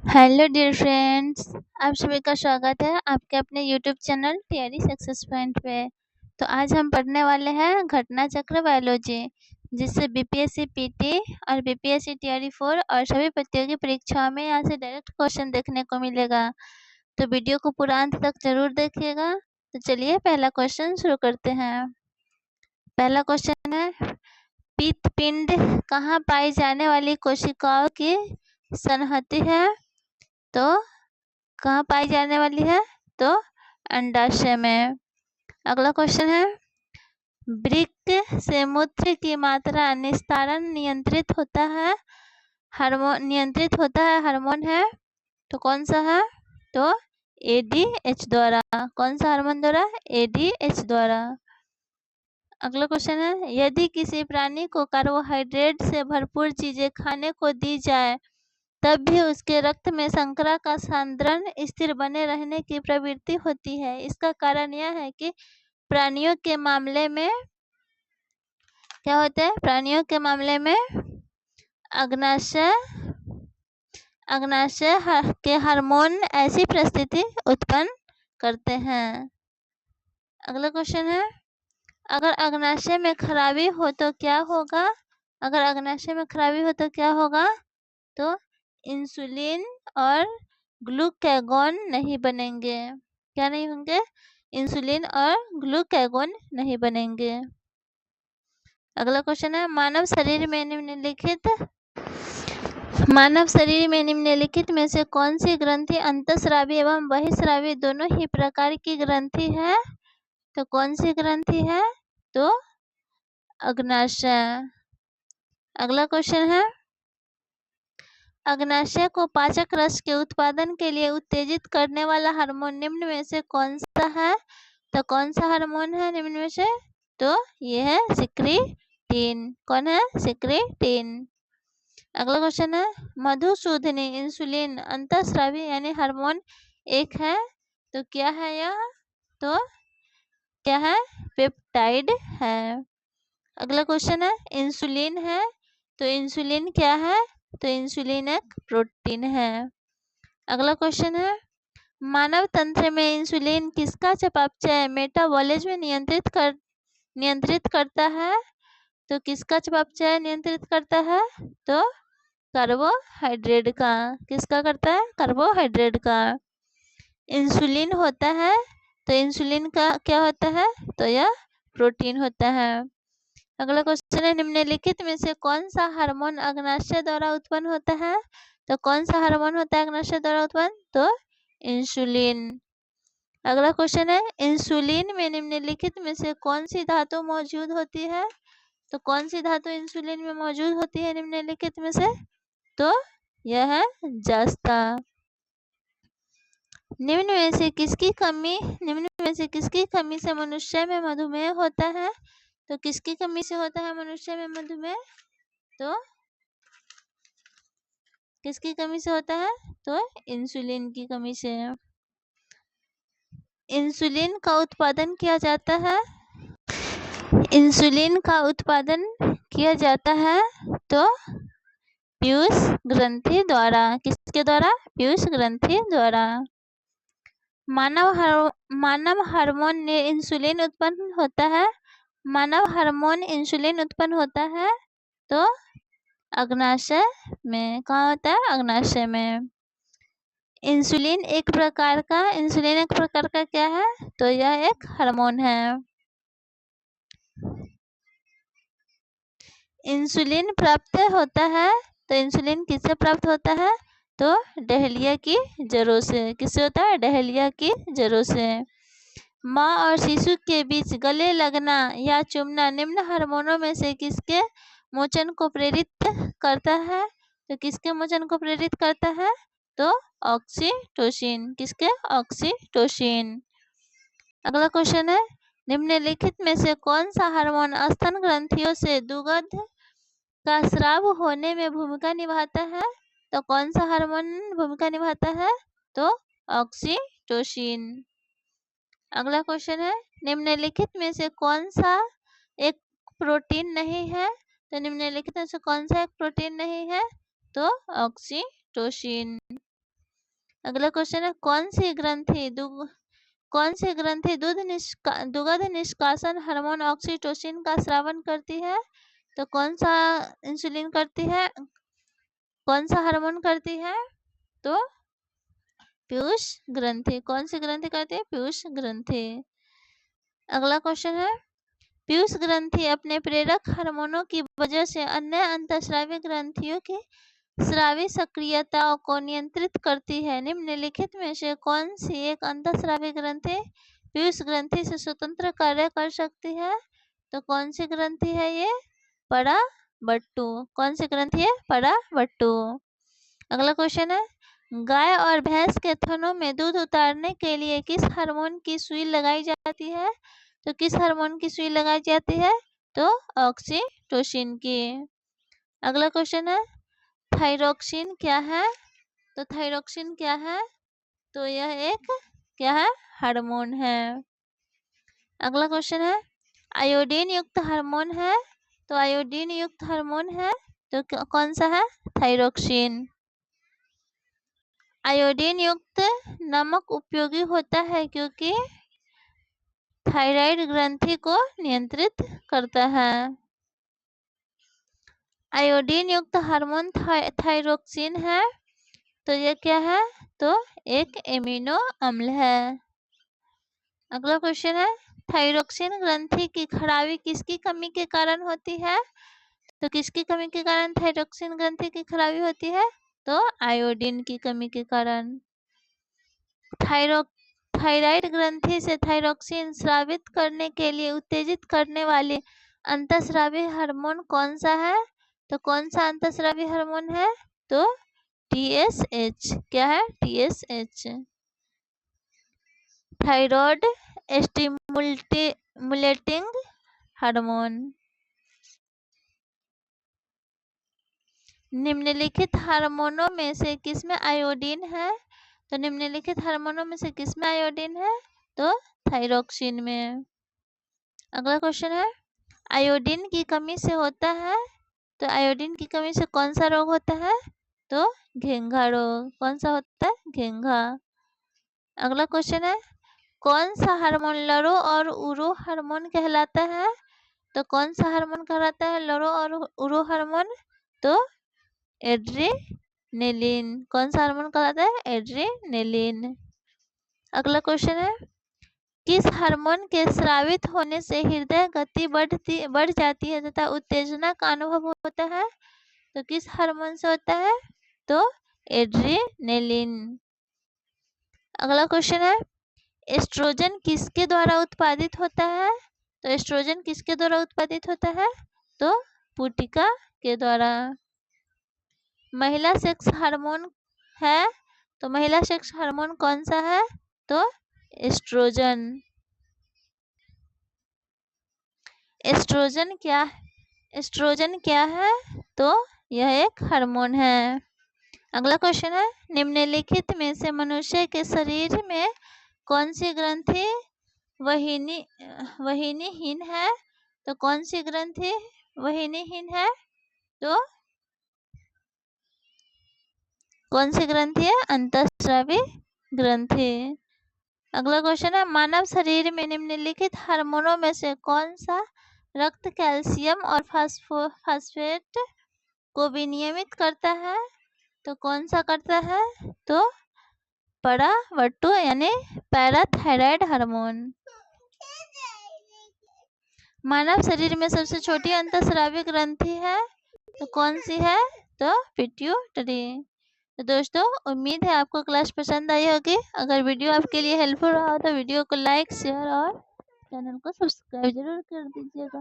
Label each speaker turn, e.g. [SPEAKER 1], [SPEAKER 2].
[SPEAKER 1] Hello dear friends. आप सभी का स्वागत है आपके अपने YouTube channel TRE success point पे। तो आज हम पढ़ने वाले हैं घटना चक्र बायोलॉजी, जिससे बीपीएससी पीटी और बीपीएससी टीआरई 4 और सभी प्रतियोगी परीक्षाओं में यहाँ से डायरेक्ट क्वेश्चन देखने को मिलेगा। तो वीडियो को पूरा अंत तक जरूर देखिएगा। तो चलिए पहला क्वेश्चन शुरू करते हैं। पहला क्वेश्चन है, पित्तपिंड कहाँ पाई जाने वाली कोशिकाओं की संहति है? तो कहाँ पाई जाने वाली है? तो अंडाशय में। अगला क्वेश्चन है, वृक्क से मूत्र की मात्रा निस्तारण नियंत्रित होता है हार्मोन है। तो कौन सा है? तो एडीएच द्वारा। कौन सा हार्मोन द्वारा? एडीएच द्वारा। अगला क्वेश्चन है, यदि किसी प्राणी को कार्बोहाइड्रेट से भरपूर चीजें खाने को दी जाए तब भी उसके रक्त में शर्करा का सांद्रण स्थिर बने रहने की प्रवृत्ति होती है। इसका कारण यह है कि प्राणियों के मामले में क्या होता है? प्राणियों के मामले में अग्नाशय के हार्मोन ऐसी परिस्थिति उत्पन्न करते हैं। अगला क्वेश्चन है, अगर अग्नाशय में खराबी हो तो क्या होगा? अगर अग्नाशय में खराबी हो तो क्या होगा? तो इंसुलिन और ग्लूकागॉन नहीं बनेंगे। क्या नहीं होंगे? इंसुलिन और ग्लूकागॉन नहीं बनेंगे। अगला क्वेश्चन है, मानव शरीर में निम्नलिखित में से कौन सी ग्रंथि अंतःस्रावी एवं बहिःस्रावी दोनों ही प्रकार की ग्रंथि है? तो कौन सी ग्रंथि है? तो अग्नाशय। अगला क्वेश्चन है, अग्नाशय को पाचक रस के उत्पादन के लिए उत्तेजित करने वाला हार्मोन निम्न में से कौन सा है? तो कौन सा हार्मोन है निम्न में से? तो ये है सिक्रीटिन। कौन है? सिक्रीटिन। अगला क्वेश्चन है, मधुसूदनी इंसुलिन अंतःस्रावी यानी हार्मोन एक है। तो क्या है यह? तो क्या है? पेप्टाइड है। अगला क्वेश्चन है, इंसुलिन है। तो इंसुलिन क्या है? तो इंसुलिन एक प्रोटीन है। अगला क्वेश्चन है, मानव तंत्र में इंसुलिन किसका चयापचय मेटाबॉलिज्म नियंत्रित करता है? तो किसका चयापचय नियंत्रित करता है? तो कार्बोहाइड्रेट का। किसका करता है? कार्बोहाइड्रेट का। इंसुलिन होता है, तो इंसुलिन का क्या होता है? तो यह प्रोटीन होता है। अगला क्वेश्चन है, निम्नलिखित में से कौन सा हार्मोन अग्नाशय द्वारा उत्पन्न होता है? तो कौन सा हार्मोन होता है अग्नाशय द्वारा उत्पन्न? तो इंसुलिन। अगला क्वेश्चन है, इंसुलिन में निम्नलिखित में से कौन सी धातु मौजूद होती है? तो कौन सी धातु इंसुलिन में मौजूद होती है निम्नलिखित में से? तो यह है जस्ता। निम्न में से किसकी कमी से मनुष्य में मधुमेह होता है? तो किसकी कमी से होता है मनुष्य में मधुमेह? तो किसकी कमी से होता है? तो इंसुलिन की कमी से। इंसुलिन का उत्पादन किया जाता है तो पीयूष ग्रंथि द्वारा। किसके द्वारा? पीयूष ग्रंथि द्वारा। मानव हार्मोन इंसुलिन उत्पन्न होता है तो अग्नाशय में। कहाँ होता है? अग्नाशय में। इंसुलिन एक प्रकार का क्या है? तो यह एक हार्मोन है। इंसुलिन प्राप्त होता है, तो इंसुलिन किससे प्राप्त होता है? तो डहेलिया की जड़ों से। किससे होता है? डहेलिया की जड़ों से। माँ और शिशु के बीच गले लगना या चूमना निम्न हार्मोनों में से किसके मोचन को प्रेरित करता है? तो किसके मोचन को प्रेरित करता है? तो ऑक्सीटोसिन। किसके? ऑक्सीटोसिन। अगला क्वेश्चन है, निम्नलिखित में से कौन सा हार्मोन स्तन ग्रंथियों से दुग्ध का स्राव होने में भूमिका निभाता है? तो कौन सा हार्मोन भूमिका निभाता है? तो ऑक्सीटोसिन। अगला क्वेश्चन है, निम्नलिखित में से कौन सा एक प्रोटीन नहीं है? तो निम्नलिखित में से कौन सा एक प्रोटीन नहीं है? तो ऑक्सीटोसिन। अगला क्वेश्चन है कौन सी ग्रंथि दुग्ध निष्कासन हार्मोन ऑक्सीटोसिन का स्रावन करती है? तो कौन सा इंसुलिन करती है? कौन सा हार्मोन करती है? तो पीयूष ग्रंथि। कौन सी ग्रंथि करती है? पीयूष ग्रंथि। अगला क्वेश्चन है पीयूष ग्रंथि अपने प्रेरक हार्मोनों की वजह से अन्य अंतःस्रावी ग्रंथियों की स्रावी सक्रियता को नियंत्रित करती है। निम्नलिखित में से कौन सी एक अंतःस्रावी ग्रंथि पीयूष ग्रंथि से स्वतंत्र कार्य कर सकती है? तो कौन सी ग्रंथि है ये? पराबट्टू। कौन सी ग्रंथि है? पराबट्टू। अगला क्वेश्चन है गाय और भैंस के थनों में दूध उतारने के लिए किस हार्मोन की सुई लगाई जाती है? तो किस हार्मोन की सुई लगाई जाती है? तो ऑक्सीटोसिन की। अगला क्वेश्चन है थायरोक्सिन क्या है? तो थायरोक्सिन क्या है? तो यह एक क्या है? हार्मोन है। अगला क्वेश्चन है आयोडीन युक्त हार्मोन है? तो आयोडीन युक्त हार्मोन है तो कौन सा है? थायरोक्सिन। आयोडीन युक्त नमक उपयोगी होता है क्योंकि थायराइड ग्रंथि को नियंत्रित करता है। आयोडीन युक्त हार्मोन थायरोक्सिन है तो ये क्या है? तो एक एमिनो अम्ल है। अगला क्वेश्चन है थायरोक्सिन ग्रंथि की खराबी किसकी कमी के कारण होती है? तो किसकी कमी के कारण थायरोक्सिन ग्रंथि की खराबी होती है? तो आयोडीन की कमी के कारण। थायराइड ग्रंथि से थायरोक्सिन स्रावित करने के लिए उत्तेजित करने वाले अंतःस्रावी हार्मोन कौन सा है? तो कौन सा अंतःस्रावी हार्मोन है? तो TSH। क्या है? TSH। Thyroid stimulating hormone. निम्नलिखित हार्मोनों में से किसमें आयोडीन है? तो निम्नलिखित हार्मोनों में से किसमें आयोडीन है? तो थायरोक्सिन में। अगला क्वेश्चन है आयोडीन की कमी से होता है? तो आयोडीन की कमी से कौन सा रोग होता है? तो घेंघा रोग। कौन सा होता है? घेंघा। अगला क्वेश्चन है कौन सा हार्मोन लरो और उरो हार्मोन कहलाता है? तो कौन सा हार्मोन कहलाता है लरो और उरो हार्मोन? तो एड्रीनेलिन। कौन सा हार्मोन कहलाता है? एड्रीनेलिन। अगला क्वेश्चन है किस हार्मोन के स्रावित होने से हृदय गति बढ़ जाती है तथा उत्तेजना का अनुभव होता है? तो किस हार्मोन से होता है? तो एड्रीनेलिन। अगला क्वेश्चन है एस्ट्रोजन किसके द्वारा उत्पादित होता है? तो एस्ट्रोजन किसके द्वारा उत्पादित होता है? तो पुटिका के द्वारा। महिला सेक्स हार्मोन है तो महिला सेक्स हार्मोन कौन सा है? तो एस्ट्रोजन। एस्ट्रोजन क्या है? तो यह एक हार्मोन है। अगला क्वेश्चन है निम्नलिखित में से मनुष्य के शरीर में कौन सी ग्रंथि वहिनीहीन है? तो कौन सी ग्रंथि वहिनीहीन है? तो कौन सी ग्रंथि है? अंतःस्रावी ग्रंथि। अगला क्वेश्चन है मानव शरीर में निम्नलिखित हार्मोनों में से कौन सा रक्त कैल्शियम और फास्फेट को विनियमित करता है? तो कौन सा करता है? तो पराबट्टू यानी पैराथायराइड हार्मोन। मानव शरीर में सबसे छोटी अंतःस्रावी ग्रंथि है तो कौन सी है? तो पिट्यूटरी। तो दोस्तों उम्मीद है आपको क्लास पसंद आई होगी। अगर वीडियो आपके लिए हेल्पफुल रहा तो वीडियो को लाइक शेयर और चैनल को सब्सक्राइब जरूर कर दीजिएगा।